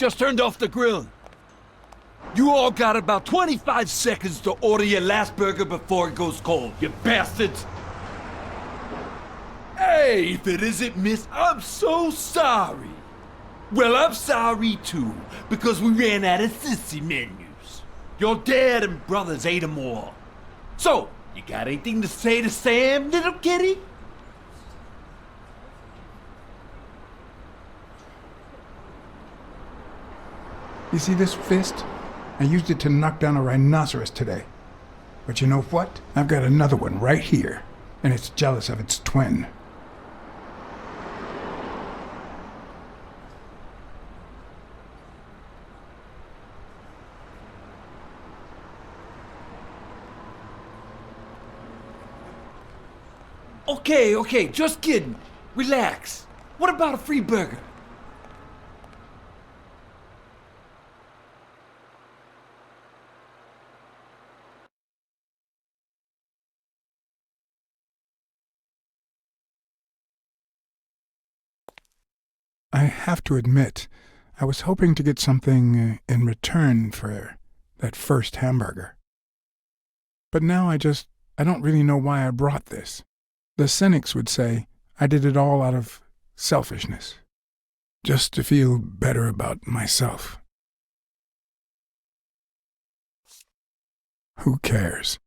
just turned off the grill. You all got about 25 seconds to order your last burger before it goes cold, you bastards! Hey, if it isn't Miss, I'm so sorry. Well, I'm sorry too, because we ran out of sissy menus. Your dad and brothers ate them all. So, you got anything to say to Sam, little kitty? You see this fist? I used it to knock down a rhinoceros today. But you know what? I've got another one right here, and it's jealous of its twin. Okay, just kidding. Relax. What about a free burger? I have to admit, I was hoping to get something in return for that first hamburger. But now I don't really know why I brought this. The cynics would say I did it all out of selfishness, just to feel better about myself. Who cares?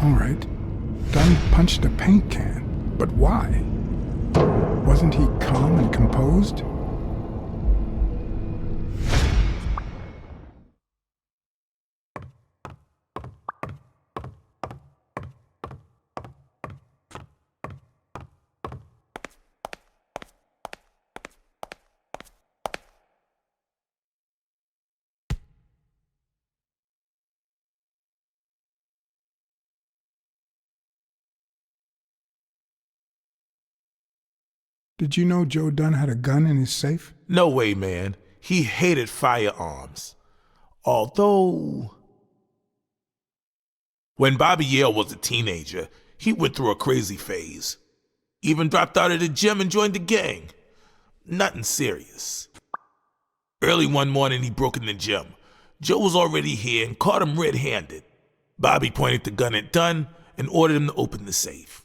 All right, Dunn punched a paint can, but why? Wasn't he calm and composed? Did you know Joe Dunn had a gun in his safe? No way, man. He hated firearms. Although, when Bobby Yale was a teenager, he went through a crazy phase. Even dropped out of the gym and joined the gang. Nothing serious. Early one morning, he broke in the gym. Joe was already here and caught him red-handed. Bobby pointed the gun at Dunn and ordered him to open the safe.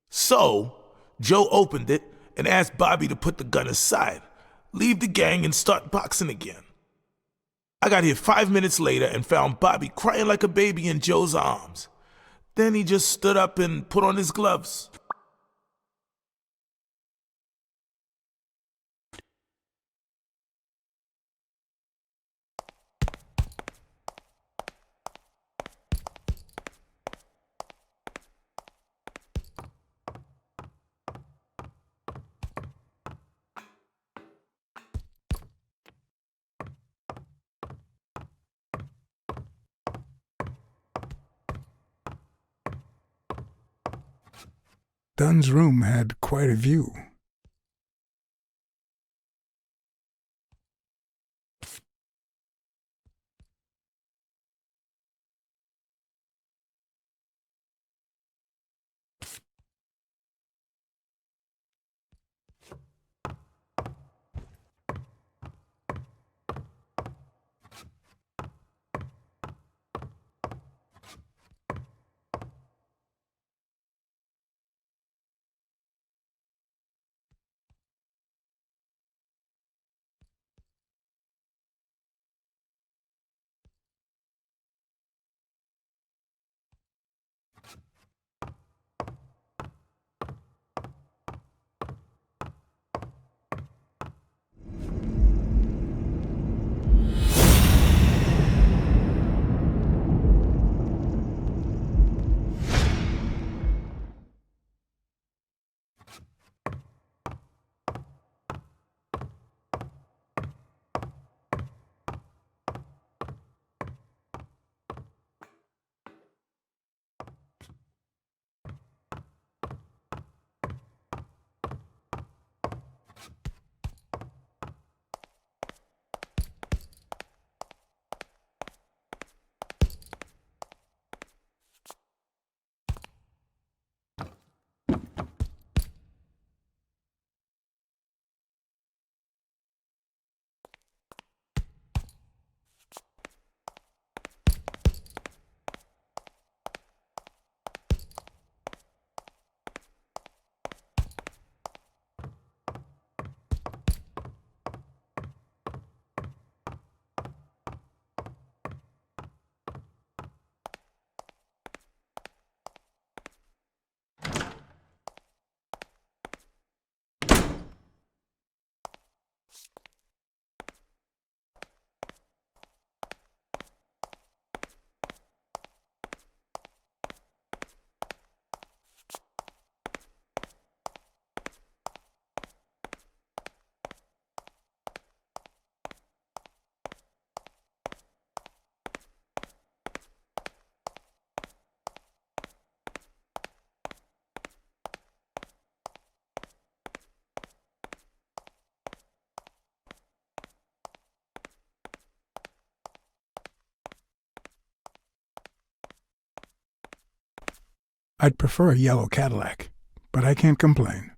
So, Joe opened it and asked Bobby to put the gun aside, leave the gang, and start boxing again. I got here 5 minutes later and found Bobby crying like a baby in Joe's arms. Then he just stood up and put on his gloves. Dunn's room had quite a view. I'd prefer a yellow Cadillac, but I can't complain.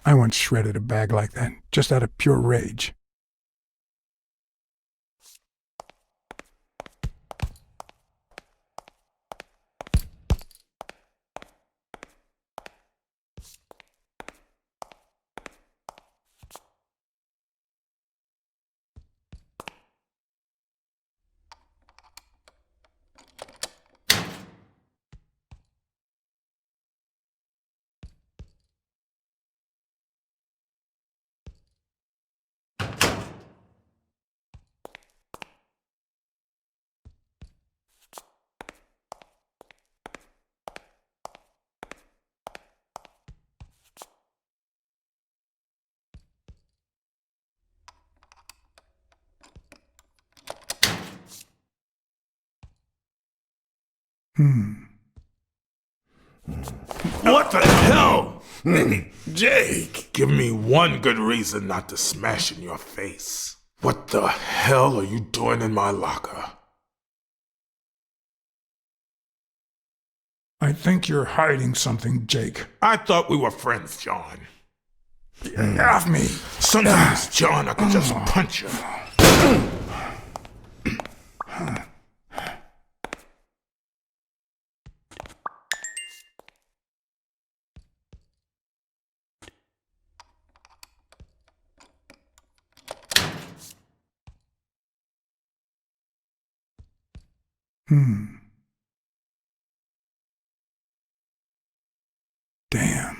I once shredded a bag like that, just out of pure rage. What the hell? Hey, Jake, give me one good reason not to smash in your face. What the hell are you doing in my locker? I think you're hiding something, Jake. I thought we were friends, John. Off me! Sometimes, John, I could just punch you. Damn.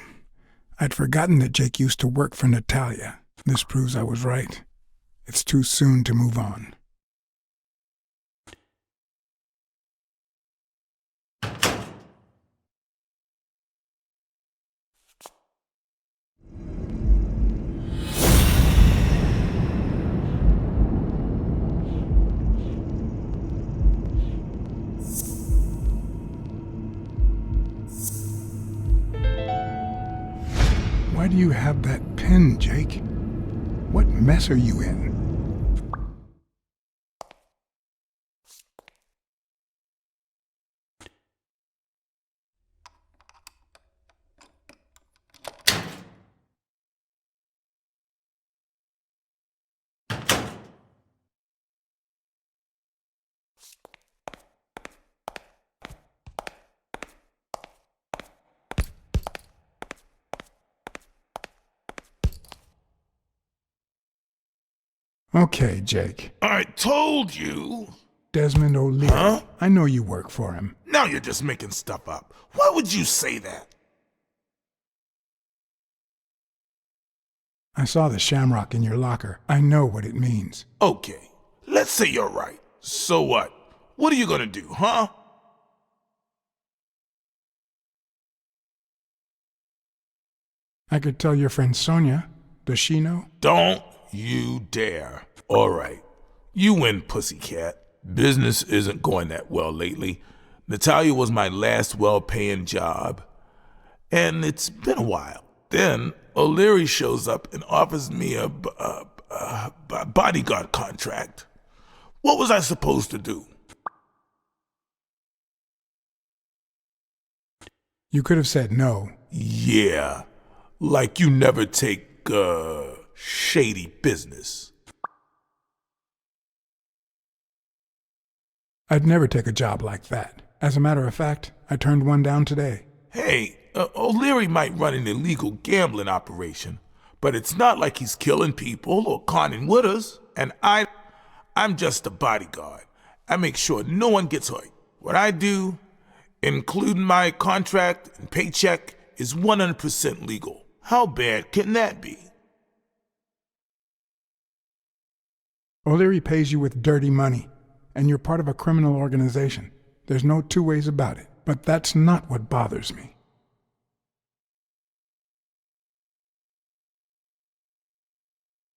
I'd forgotten that Jake used to work for Natalia. This proves I was right. It's too soon to move on. Why do you have that pen, Jake? What mess are you in? Okay, Jake. I told you. Desmond O'Leary. Huh? I know you work for him. Now you're just making stuff up. Why would you say that? I saw the shamrock in your locker. I know what it means. Okay, let's say you're right. So what? What are you gonna do, huh? I could tell your friend Sonia. Does she know? Don't you dare. All right. You win, pussycat. Business isn't going that well lately. Natalia was my last well-paying job, and it's been a while. Then O'Leary shows up and offers me a bodyguard contract. What was I supposed to do? You could have said no. Yeah, like you never take, shady business. I'd never take a job like that. As a matter of fact, I turned one down today. Hey, O'Leary might run an illegal gambling operation, but it's not like he's killing people or conning widows. And I'm just a bodyguard. I make sure no one gets hurt. What I do, including my contract and paycheck, is 100% legal. How bad can that be? O'Leary pays you with dirty money, and you're part of a criminal organization. There's no two ways about it. But that's not what bothers me.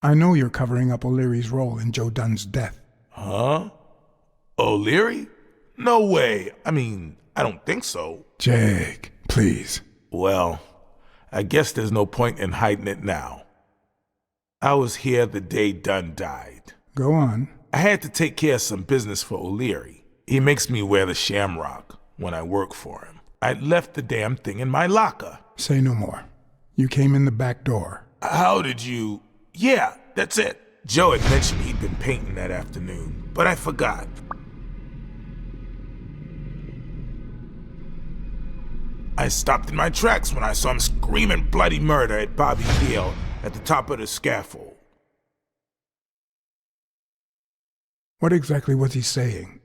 I know you're covering up O'Leary's role in Joe Dunn's death. Huh? O'Leary? No way. I don't think so. Jake, please. Well, I guess there's no point in hiding it now. I was here the day Dunn died. Go on. I had to take care of some business for O'Leary. He makes me wear the shamrock when I work for him. I'd left the damn thing in my locker. Say no more. You came in the back door. How did you... Yeah, that's it. Joe had mentioned he'd been painting that afternoon, but I forgot. I stopped in my tracks when I saw him screaming bloody murder at Bobby Yale at the top of the scaffold. What exactly was he saying?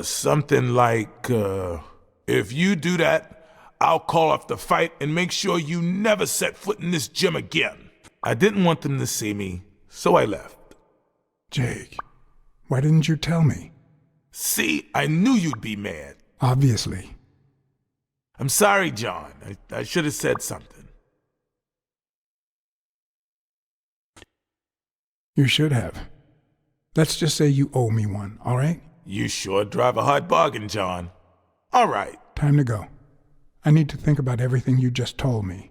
Something like, if you do that, I'll call off the fight and make sure you never set foot in this gym again. I didn't want them to see me, so I left. Jake, why didn't you tell me? See, I knew you'd be mad. Obviously. I'm sorry, John. I should have said something. You should have. Let's just say you owe me one, all right? You sure drive a hard bargain, John. All right. Time to go. I need to think about everything you just told me.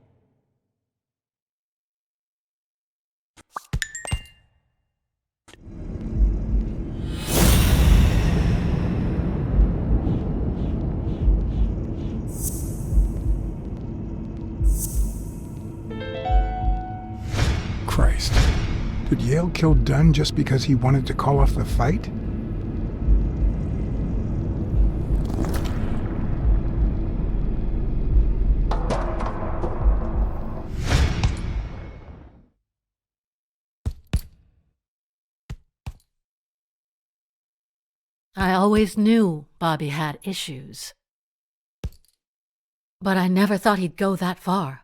Christ. Did Yale kill Dunn just because he wanted to call off the fight? I always knew Bobby had issues. But I never thought he'd go that far.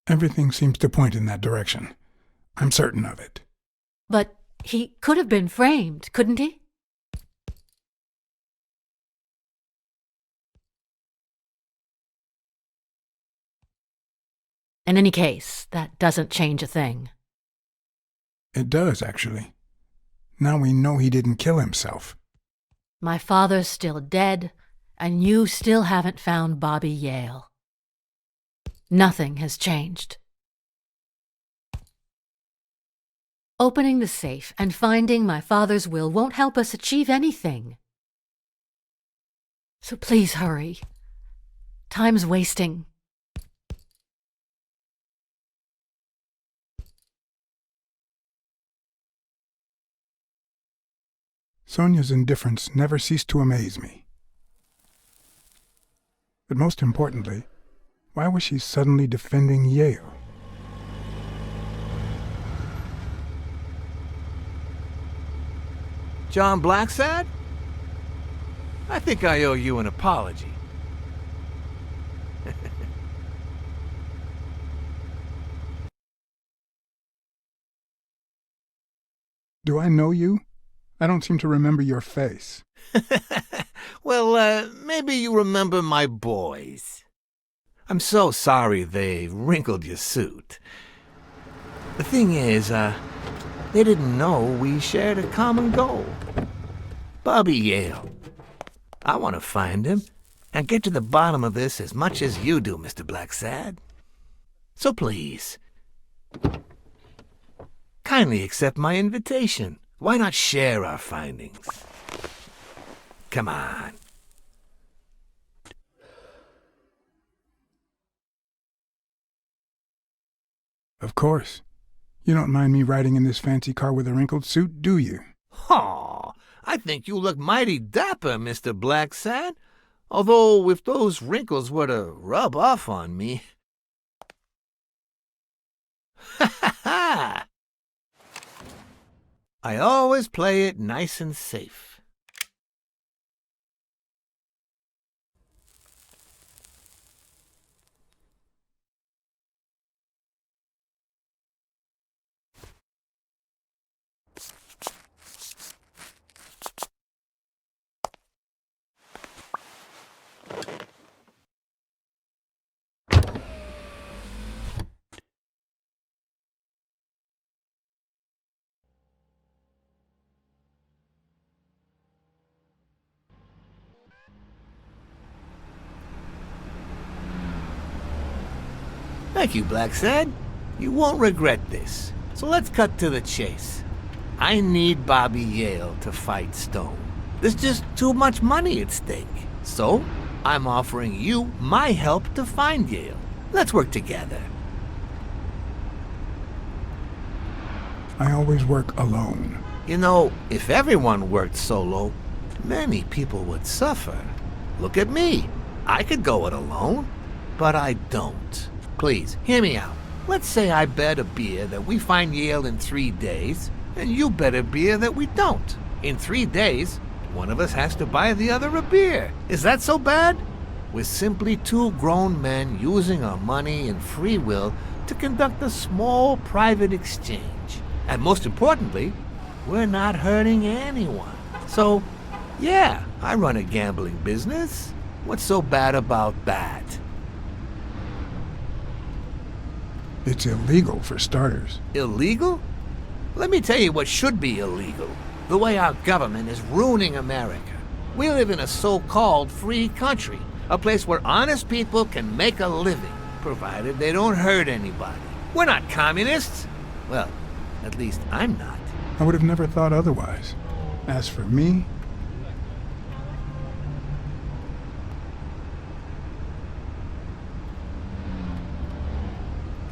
Everything seems to point in that direction. I'm certain of it. But he could have been framed, couldn't he? In any case, that doesn't change a thing. It does, actually. Now we know he didn't kill himself. My father's still dead, and you still haven't found Bobby Yale. Nothing has changed. Opening the safe and finding my father's will won't help us achieve anything. So please hurry. Time's wasting. Sonia's indifference never ceased to amaze me. But most importantly, why was she suddenly defending Yale? John Blacksad? I think I owe you an apology. Do I know you? I don't seem to remember your face. Well, maybe you remember my boys. I'm so sorry they wrinkled your suit. The thing is, they didn't know we shared a common goal. Bobby Yale. I want to find him and get to the bottom of this as much as you do, Mr. Blacksad. So please, kindly accept my invitation. Why not share our findings? Come on. Of course. You don't mind me riding in this fancy car with a wrinkled suit, do you? Aw, I think you look mighty dapper, Mr. Blacksad. Although if those wrinkles were to rub off on me... Ha ha ha! I always play it nice and safe. Thank you, Blacksad. You won't regret this. So let's cut to the chase. I need Bobby Yale to fight Stone. There's just too much money at stake. So, I'm offering you my help to find Yale. Let's work together. I always work alone. You know, if everyone worked solo, many people would suffer. Look at me. I could go it alone, but I don't. Please, hear me out. Let's say I bet a beer that we find Yale in 3 days, and you bet a beer that we don't. In 3 days, one of us has to buy the other a beer. Is that so bad? We're simply two grown men using our money and free will to conduct a small private exchange. And most importantly, we're not hurting anyone. So, yeah, I run a gambling business. What's so bad about that? It's illegal for starters. Illegal? Let me tell you what should be illegal. The way our government is ruining America. We live in a so-called free country, a place where honest people can make a living, provided they don't hurt anybody. We're not communists. Well, at least I'm not. I would have never thought otherwise. As for me,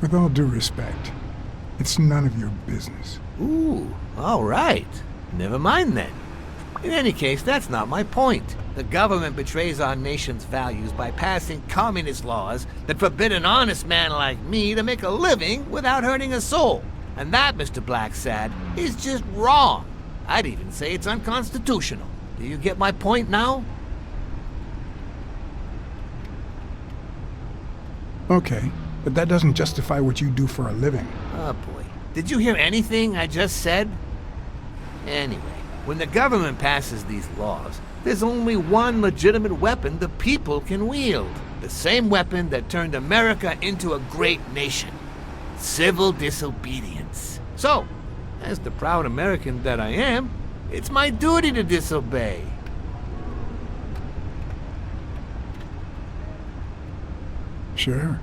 with all due respect, it's none of your business. Ooh, all right. Never mind then. In any case, that's not my point. The government betrays our nation's values by passing communist laws that forbid an honest man like me to make a living without hurting a soul. And that, Mr. Blacksad, is just wrong. I'd even say it's unconstitutional. Do you get my point now? Okay, but that doesn't justify what you do for a living. Oh boy. Did you hear anything I just said? Anyway, when the government passes these laws, there's only one legitimate weapon the people can wield. The same weapon that turned America into a great nation. Civil disobedience. So, as the proud American that I am, it's my duty to disobey. Sure,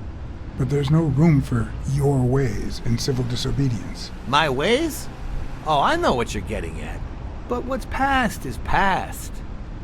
but there's no room for your ways in civil disobedience. My ways? Oh, I know what you're getting at. But what's past is past.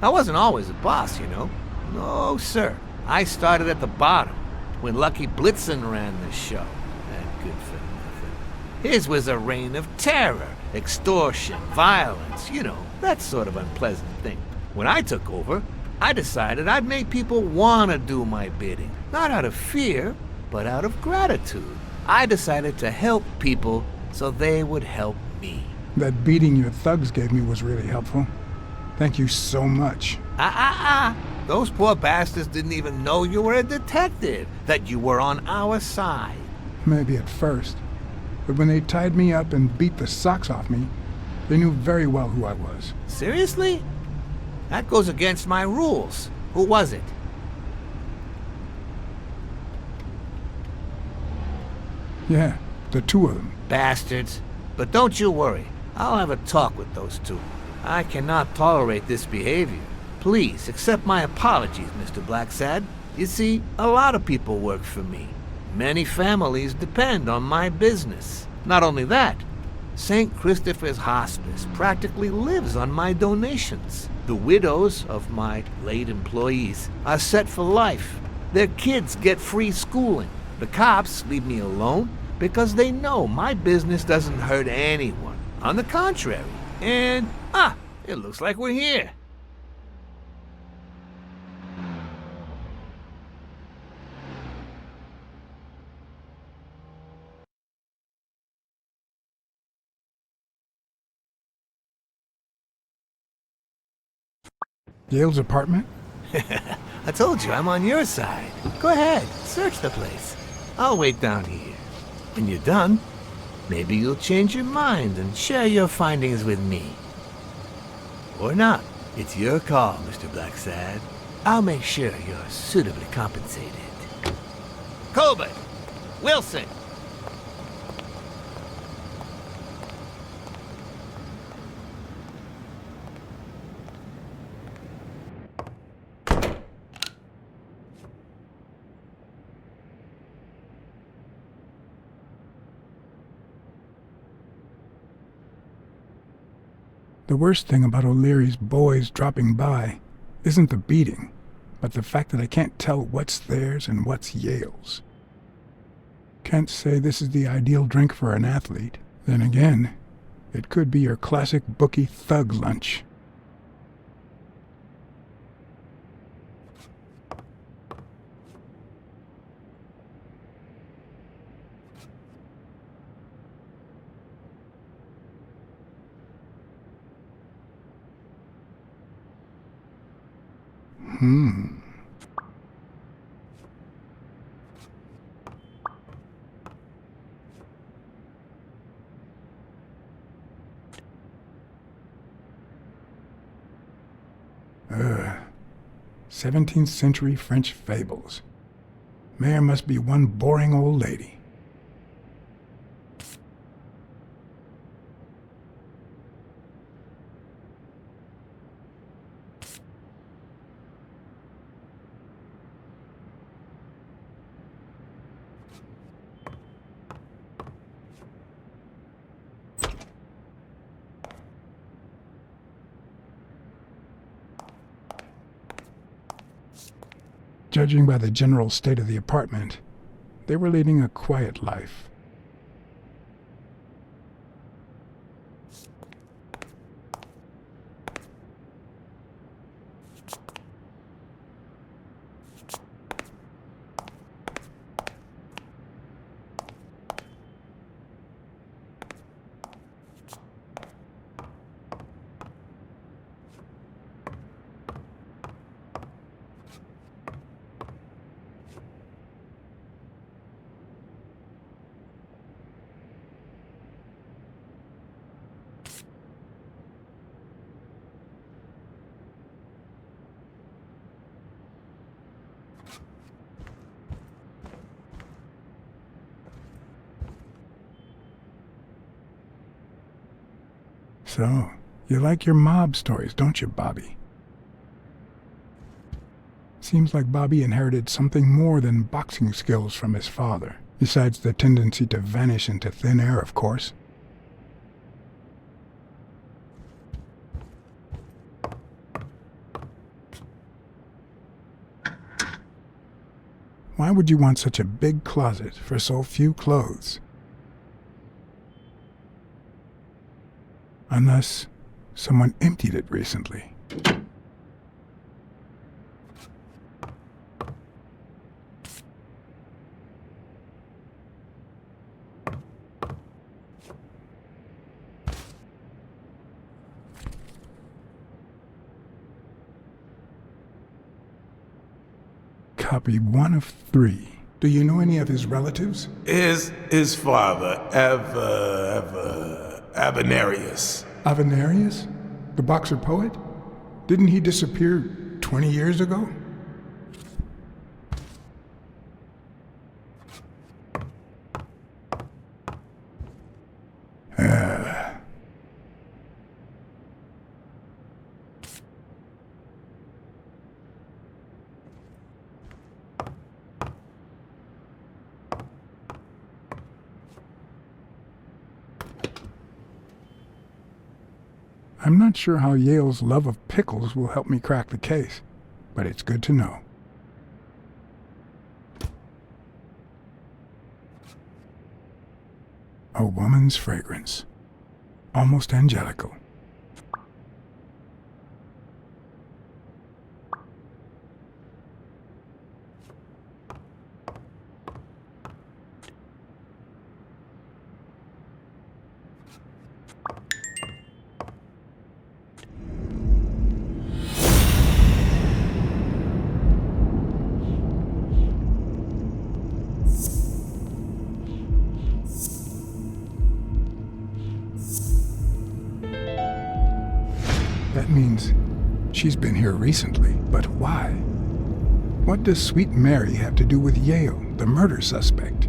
I wasn't always a boss, you know. No, sir. I started at the bottom, when Lucky Blitzen ran the show. That good for nothing. His was a reign of terror, extortion, violence, you know, that sort of unpleasant thing. When I took over, I decided I'd make people want to do my bidding. Not out of fear, but out of gratitude. I decided to help people so they would help me. That beating your thugs gave me was really helpful. Thank you so much. Those poor bastards didn't even know you were a detective, that you were on our side. Maybe at first. But when they tied me up and beat the socks off me, they knew very well who I was. Seriously? That goes against my rules. Who was it? Yeah, the two of them. Bastards. But don't you worry. I'll have a talk with those two. I cannot tolerate this behavior. Please accept my apologies, Mr. Blacksad. You see, a lot of people work for me. Many families depend on my business. Not only that, St. Christopher's Hospice practically lives on my donations. The widows of my late employees are set for life. Their kids get free schooling. The cops leave me alone because they know my business doesn't hurt anyone. On the contrary. And, it looks like we're here. Yale's apartment? I told you, I'm on your side. Go ahead, search the place. I'll wait down here. When you're done, maybe you'll change your mind and share your findings with me. Or not. It's your call, Mr. Blacksad. I'll make sure you're suitably compensated. Colbert! Wilson! The worst thing about O'Leary's boys dropping by isn't the beating, but the fact that I can't tell what's theirs and what's Yale's. Can't say this is the ideal drink for an athlete. Then again, it could be your classic bookie thug lunch. Ugh. 17th century French fables. Mare must be one boring old lady. Judging by the general state of the apartment, they were leading a quiet life. So, you like your mob stories, don't you, Bobby? Seems like Bobby inherited something more than boxing skills from his father, besides the tendency to vanish into thin air, of course. Why would you want such a big closet for so few clothes? Unless someone emptied it recently. Copy 1 of 3. Do you know any of his relatives? His father, Avenarius. Avenarius? The boxer poet? Didn't he disappear 20 years ago? I'm not sure how Yale's love of pickles will help me crack the case, but it's good to know. A woman's fragrance. Almost angelical. That means she's been here recently, but why? What does Sweet Mary have to do with Yale, the murder suspect?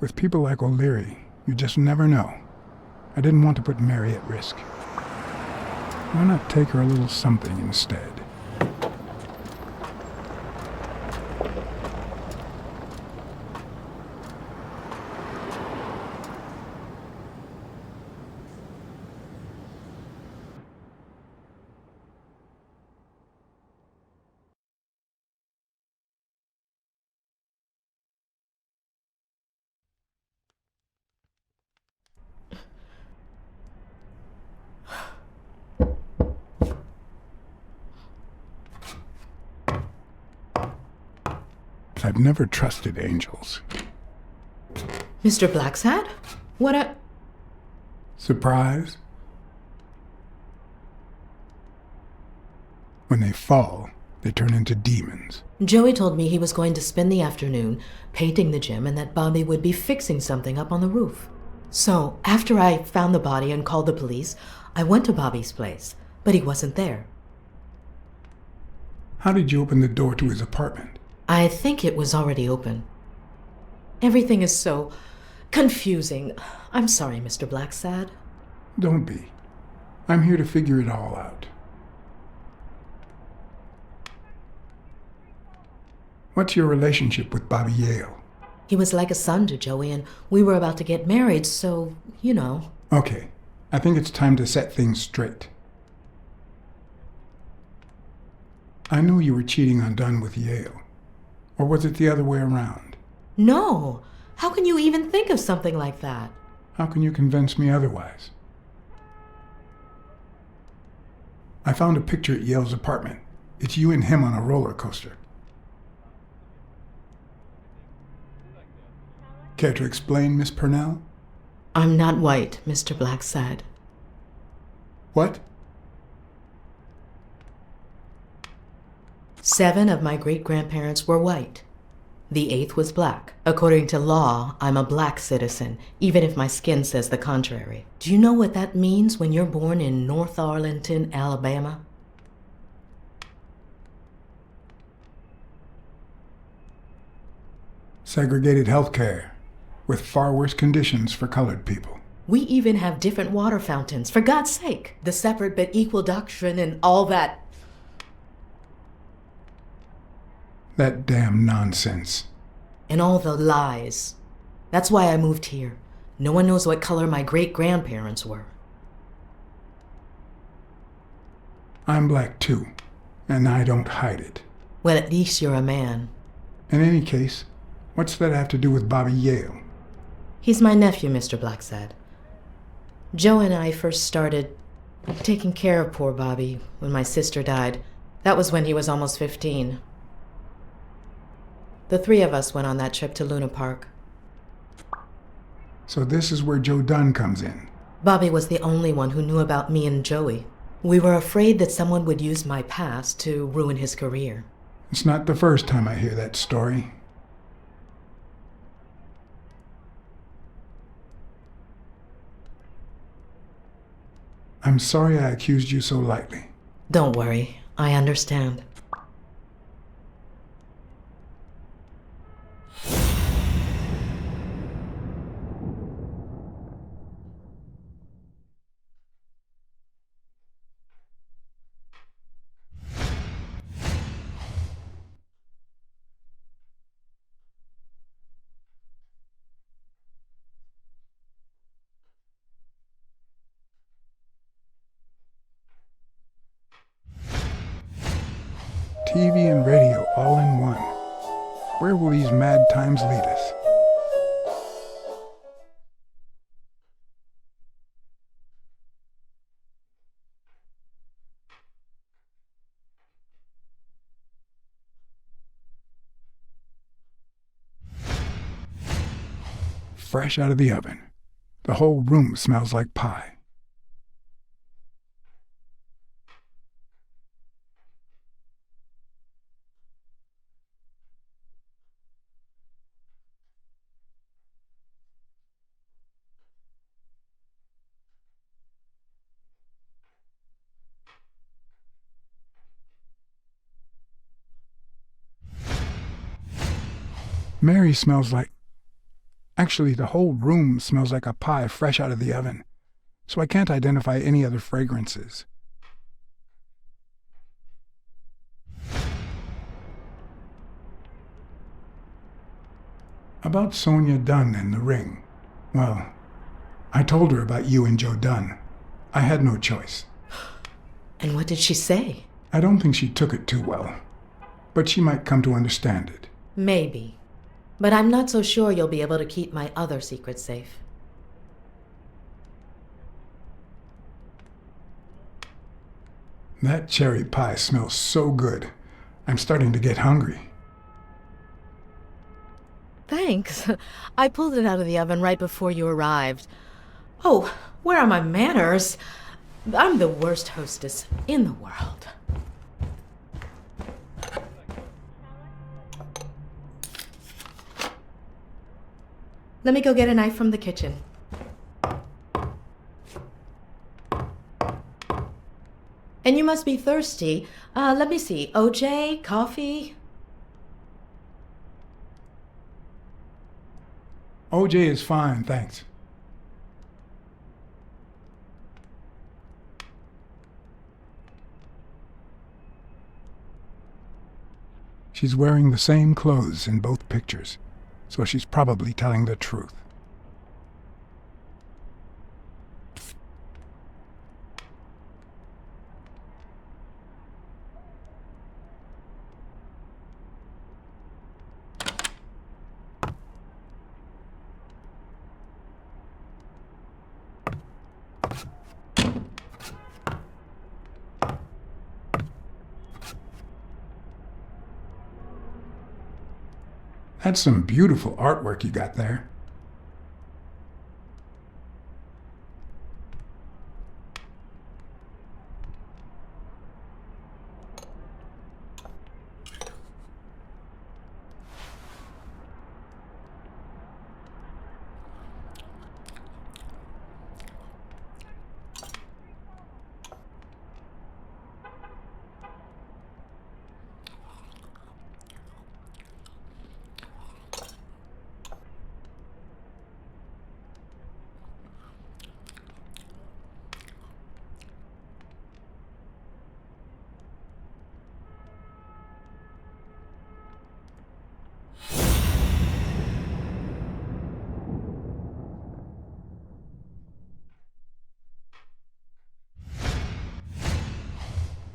With people like O'Leary, you just never know. I didn't want to put Mary at risk. Why not take her a little something instead? I've never trusted angels. Mr. Blacksad? What a... Surprise? When they fall, they turn into demons. Joey told me he was going to spend the afternoon painting the gym and that Bobby would be fixing something up on the roof. So, after I found the body and called the police, I went to Bobby's place, but he wasn't there. How did you open the door to his apartment? I think it was already open. Everything is so confusing. I'm sorry, Mr. Blacksad. Don't be. I'm here to figure it all out. What's your relationship with Bobby Yale? He was like a son to Joey, and we were about to get married, so, you know. Okay, I think it's time to set things straight. I knew you were cheating on Dunn with Yale. Or was it the other way around? No! How can you even think of something like that? How can you convince me otherwise? I found a picture at Yale's apartment. It's you and him on a roller coaster. Care to explain, Miss Purnell? I'm not white, Mr. Blacksad. What? 7 of my great-grandparents were white. The 8th was black. According to law, I'm a black citizen, even if my skin says the contrary. Do you know what that means when you're born in North Arlington, Alabama? Segregated healthcare, with far worse conditions for colored people. We even have different water fountains, for God's sake. The separate but equal doctrine and all that. That damn nonsense. And all the lies. That's why I moved here. No one knows what color my great-grandparents were. I'm black too, and I don't hide it. Well, at least you're a man. In any case, what's that have to do with Bobby Yale? He's my nephew, Mr. Blacksad. Joe and I first started taking care of poor Bobby when my sister died. That was when he was almost 15. The 3 of us went on that trip to Luna Park. So this is where Joe Dunn comes in. Bobby was the only one who knew about me and Joey. We were afraid that someone would use my past to ruin his career. It's not the first time I hear that story. I'm sorry I accused you so lightly. Don't worry, I understand. TV and radio all in one. Where will these mad times lead us? Fresh out of the oven. The whole room smells like pie. Mary smells like... Actually, the whole room smells like a pie fresh out of the oven, so I can't identify any other fragrances. About Sonia Dunn and the ring. Well, I told her about you and Joe Dunn. I had no choice. And what did she say? I don't think she took it too well, but she might come to understand it. Maybe. But I'm not so sure you'll be able to keep my other secret safe. That cherry pie smells so good. I'm starting to get hungry. Thanks. I pulled it out of the oven right before you arrived. Oh, where are my manners? I'm the worst hostess in the world. Let me go get a knife from the kitchen. And you must be thirsty. Let me see. OJ? Coffee? OJ is fine, thanks. She's wearing the same clothes in both pictures, so she's probably telling the truth. That's some beautiful artwork you got there.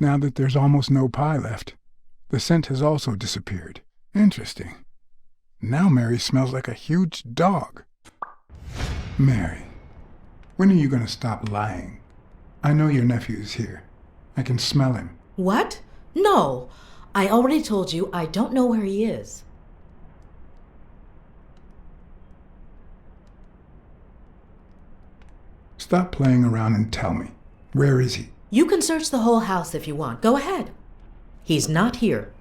Now that there's almost no pie left, the scent has also disappeared. Interesting. Now Mary smells like a huge dog. Mary, when are you going to stop lying? I know your nephew is here. I can smell him. What? No. I already told you I don't know where he is. Stop playing around and tell me. Where is he? You can search the whole house if you want. Go ahead. He's not here.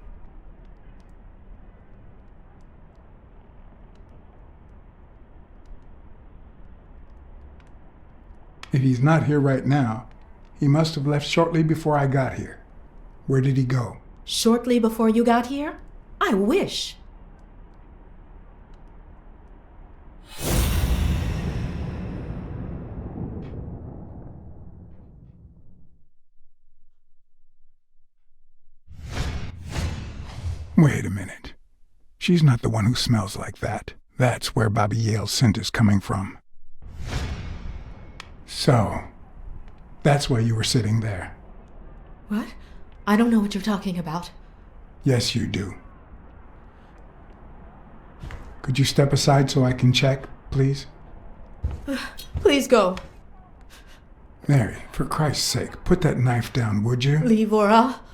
If he's not here right now, he must have left shortly before I got here. Where did he go? Shortly before you got here? I wish. Wait a minute. She's not the one who smells like that. That's where Bobby Yale's scent is coming from. So, that's why you were sitting there. What? I don't know what you're talking about. Yes, you do. Could you step aside so I can check, please? Please go. Mary, for Christ's sake, put that knife down, would you? Leave or I'll...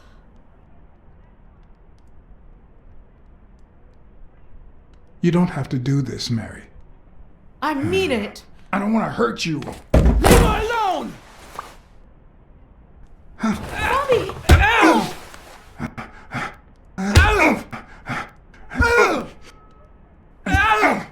You don't have to do this, Mary. I mean it. I don't want to hurt you. Leave her alone! Bobby! Ow! Ow! Ow! Ow!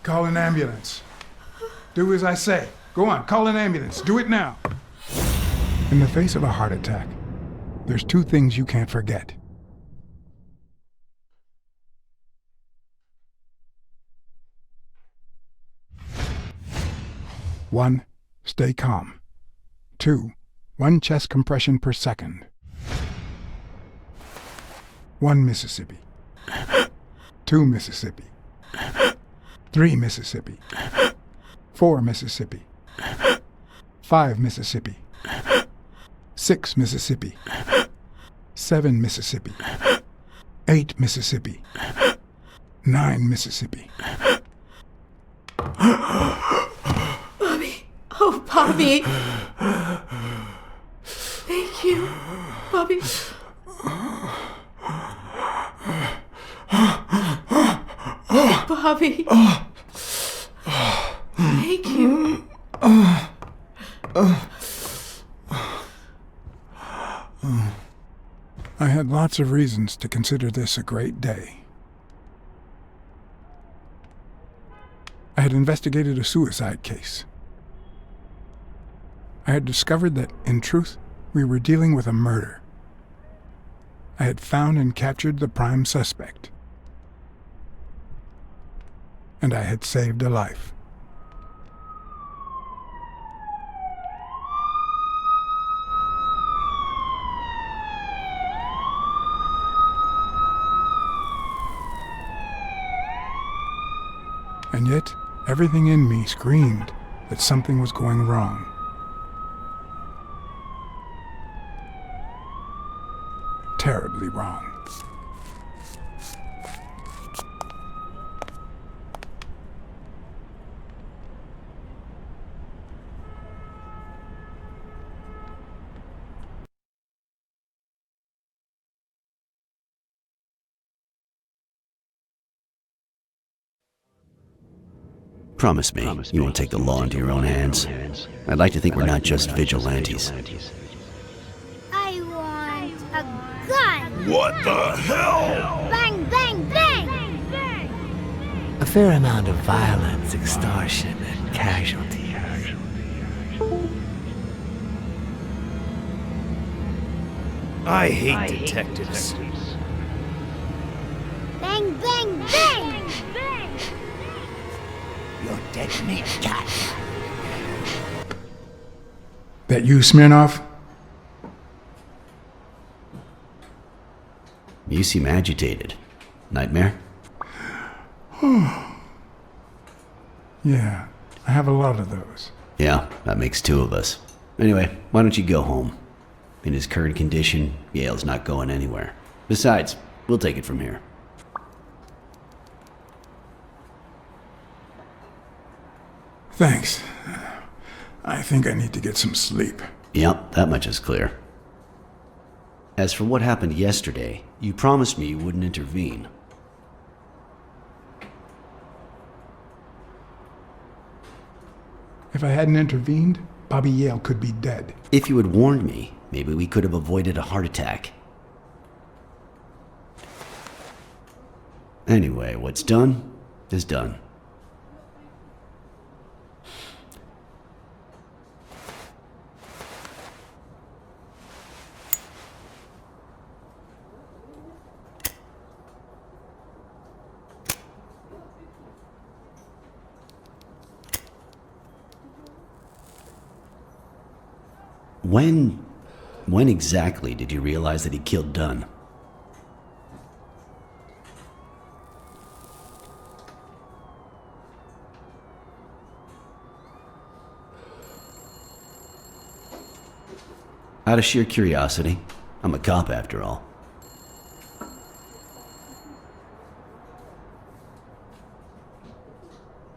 Call an ambulance. Do as I say. Go on, call an ambulance. Do it now. In the face of a heart attack, there's two things you can't forget. One, stay calm. Two, 1 chest compression per second. 1 Mississippi. 2 Mississippi. 3 Mississippi. 4 Mississippi. 5 Mississippi. 6 Mississippi. 7 Mississippi. 8 Mississippi. 9 Mississippi. Bobby. Oh, Bobby. Thank you, Bobby. Bobby. Thank you. I had lots of reasons to consider this a great day. I had investigated a suicide case. I had discovered that, in truth, we were dealing with a murder. I had found and captured the prime suspect. And I had saved a life. And yet, everything in me screamed that something was going wrong. Terribly wrong. Promise me you won't take the law into your own hands. I'd like to think we're not just vigilantes. I want a gun! What the hell? Bang, bang, bang! A fair amount of violence, extortion, and casualty. I hate detectives. Bang, bang, bang! You're dead meat, cat. That you, Smirnoff? You seem agitated. Nightmare? Yeah, I have a lot of those. Yeah, that makes 2 of us. Anyway, why don't you go home? In his current condition, Yale's not going anywhere. Besides, we'll take it from here. Thanks. I think I need to get some sleep. Yep, that much is clear. As for what happened yesterday, you promised me you wouldn't intervene. If I hadn't intervened, Bobby Yale could be dead. If you had warned me, Maybe we could have avoided a heart attack. Anyway, what's done is done. When exactly did you realize that he killed Dunn? Out of sheer curiosity. I'm a cop after all.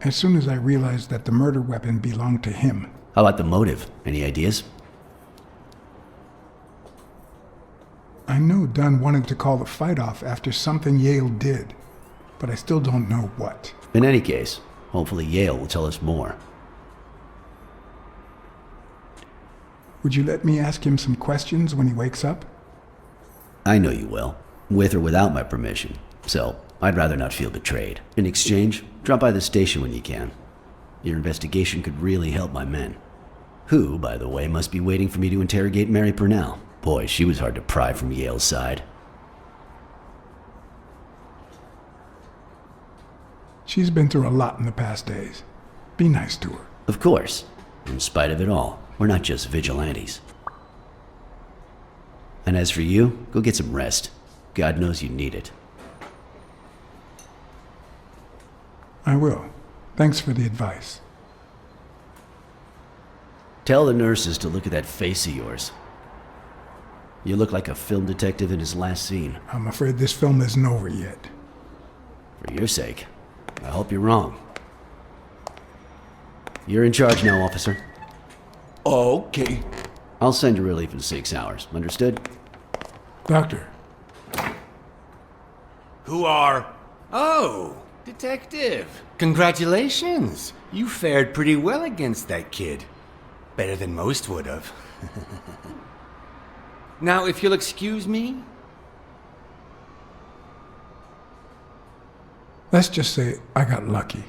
As soon as I realized that the murder weapon belonged to him. How about the motive? Any ideas? I know Dunn wanted to call the fight off after something Yale did, but I still don't know what. In any case, hopefully Yale will tell us more. Would you let me ask him some questions when he wakes up? I know you will, with or without my permission, so I'd rather not feel betrayed. In exchange, drop by the station when you can. Your investigation could really help my men. Who, by the way, must be waiting for me to interrogate Mary Purnell. Boy, she was hard to pry from Yale's side. She's been through a lot in the past days. Be nice to her. Of course. In spite of it all, we're not just vigilantes. And as for you, go get some rest. God knows you need it. I will. Thanks for the advice. Tell the nurses to look at that face of yours. You look like a film detective in his last scene. I'm afraid this film isn't over yet. For your sake, I hope you're wrong. You're in charge now, officer. Okay. I'll send you relief in 6 hours. Understood? Doctor. Who are... Oh, detective. Congratulations. You fared pretty well against that kid. Better than most would have. Now, if you'll excuse me... Let's just say I got lucky.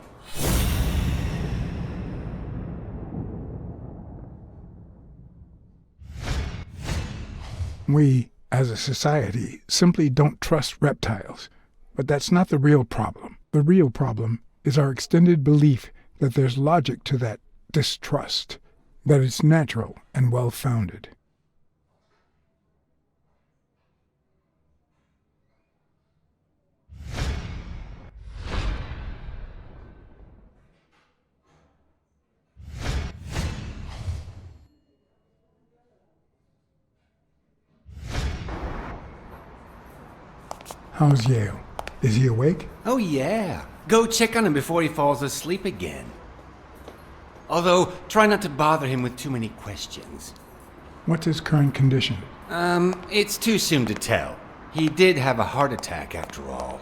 We, as a society, simply don't trust reptiles. But that's not the real problem. The real problem is our extended belief that there's logic to that distrust, that it's natural and well-founded. How's Yale? Is he awake? Oh, yeah. Go check on him before he falls asleep again. Although, try not to bother him with too many questions. What's his current condition? It's too soon to tell. He did have a heart attack after all.